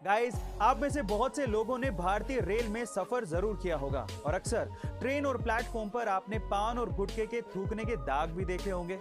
Guys, आप में से बहुत से लोगों ने भारतीय रेल में सफर जरूर किया होगा और अक्सर ट्रेन और प्लेटफॉर्म पर आपने पान और गुटखे के थूकने के दाग भी देखे होंगे।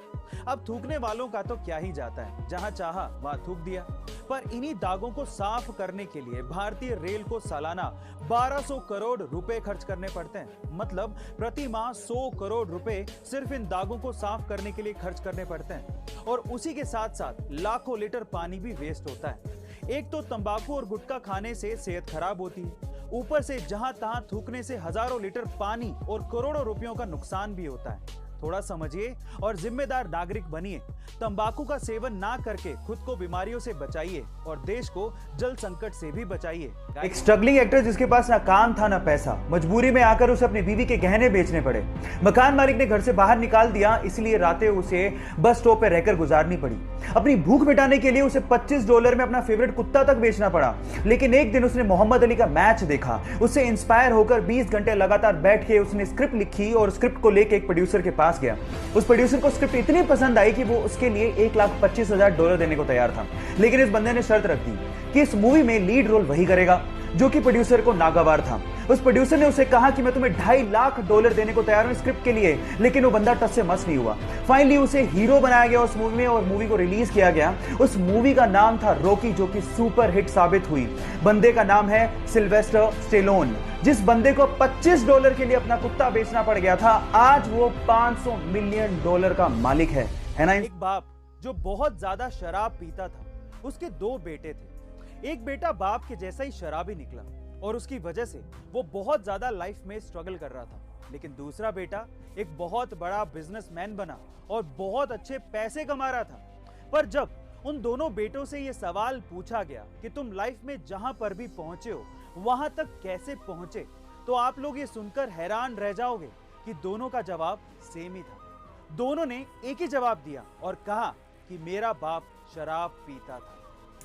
अब थूकने वालों का तो क्या ही जाता है, जहां चाहा वहां थूक दिया। पर इन्हीं दागों को साफ करने के लिए भारतीय रेल को सालाना 1200 करोड़ रुपए खर्च करने पड़ते हैं। मतलब प्रति माह 100 करोड़ रुपए सिर्फ इन दागों को साफ करने के लिए खर्च करने पड़ते हैं और उसी के साथ साथ लाखों लीटर पानी भी वेस्ट होता है। एक तो तंबाकू और गुटखा खाने से सेहत खराब होती है, ऊपर से जहां तहां थूकने से हजारों लीटर पानी और करोड़ों रुपयों का नुकसान भी होता है। थोड़ा समझिए और जिम्मेदार नागरिक बनिए। तंबाकू का सेवन ना करके खुद को बीमारियों से बचाइए और देश को जल संकट से भी बचाइए। एक स्ट्रगलिंग एक्टर जिसके पास ना काम था ना पैसा, मजबूरी में आकर उसे अपनी बीवी के गहने बेचने पड़े। मकान मालिक ने घर से बाहर निकाल दिया, इसलिए रातें उसे बस स्टॉप पर रहकर गुजारनी पड़ी। अपनी भूख मिटाने के लिए उसे $25 में अपना फेवरेट कुत्ता तक बेचना पड़ा। लेकिन एक दिन उसने मोहम्मद अली का मैच देखा, उससे इंस्पायर होकर 20 घंटे लगातार बैठ के उसने स्क्रिप्ट लिखी और स्क्रिप्ट को लेकर एक प्रोड्यूसर के पास गया। उस प्रोड्यूसर को स्क्रिप्ट इतनी पसंद आई कि वो उसके लिए $1,25,000 देने को तैयार था। लेकिन इस बंदे ने शर्त रख दी कि इस मूवी में लीड रोल वही करेगा, जो कि प्रोड्यूसर को नागवार था। उस प्रोड्यूसर ने उसे कहा कि मैं तुम्हें $2.5 लाख देने को तैयार हूं स्क्रिप्ट के लिए, लेकिन वो बंदा टस से मस नहीं हुआ। फाइनली उसे हीरो बनाया गया उस मूवी में और मूवी को रिलीज किया गया। उस मूवी का नाम था रॉकी, जो कि सुपर हिट साबित हुई। बंदे का नाम है सिल्वेस्टर स्टेलोन। जिस बंदे को $25 के लिए अपना कुत्ता बेचना पड़ गया था, आज वो $500 मिलियन का मालिक है ना। एक बाप जो बहुत ज्यादा शराब पीता था, उसके 2 बेटे थे। एक बेटा बाप के जैसा ही शराबी निकला और उसकी वजह से वो बहुत ज्यादा लाइफ में स्ट्रगल कर रहा था। लेकिन दूसरा बेटा एक बहुत बड़ा बिजनेसमैन बना और बहुत अच्छे पैसे कमा रहा था। पर जब उन दोनों बेटों से ये सवाल पूछा गया कि तुम लाइफ में जहां पर भी पहुंचे हो वहां तक कैसे पहुंचे, तो आप लोग ये सुनकर हैरान रह जाओगे कि दोनों का जवाब सेम ही था। दोनों ने एक ही जवाब दिया और कहा कि मेरा बाप शराब पीता था।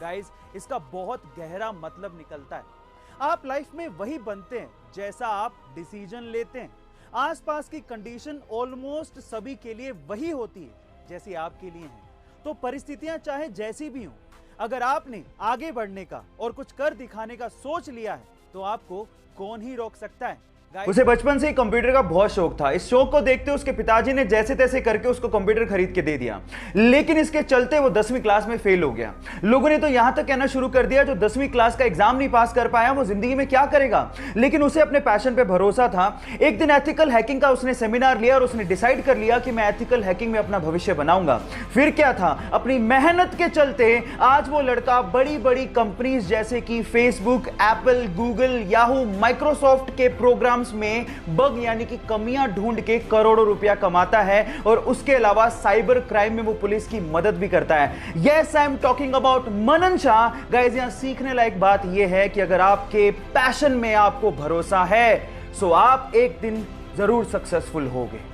गाइस, इसका बहुत गहरा मतलब निकलता है। आप लाइफ में वही बनते हैं जैसा आप डिसीजन लेते हैं। आसपास की कंडीशन ऑलमोस्ट सभी के लिए वही होती है जैसी आपके लिए है। तो परिस्थितियां चाहे जैसी भी हों, अगर आपने आगे बढ़ने का और कुछ कर दिखाने का सोच लिया है तो आपको कौन ही रोक सकता है। उसे बचपन से ही कंप्यूटर का बहुत शौक था। इस शौक को देखते उसके पिताजी ने जैसे तैसे करके उसको कंप्यूटर खरीद के दे दिया। लेकिन इसके चलते वो 10वीं क्लास में फेल हो गया। लोगों ने तो यहां तक कहना शुरू कर दिया, जो 10वीं क्लास का एग्जाम नहीं पास कर पाया वो जिंदगी में क्या करेगा। लेकिन उसे अपने पैशन पे भरोसा था। एक दिन एथिकल हैकिंग का उसने सेमिनार लिया और उसने डिसाइड कर लिया कि मैं एथिकल हैकिंग में अपना भविष्य बनाऊंगा। फिर क्या था, अपनी मेहनत के चलते आज वो लड़का बड़ी बड़ी कंपनीज जैसे कि Facebook, Apple, Google, Yahoo, Microsoft के प्रोग्राम में बग यानी कि कमियां ढूंढ के करोड़ों रुपया कमाता है और उसके अलावा साइबर क्राइम में वो पुलिस की मदद भी करता है। Yes, I am talking about Manan Shah. Guys, यहां सीखने लायक बात यह है कि अगर आपके पैशन में आपको भरोसा है, सो आप एक दिन जरूर सक्सेसफुल होगे।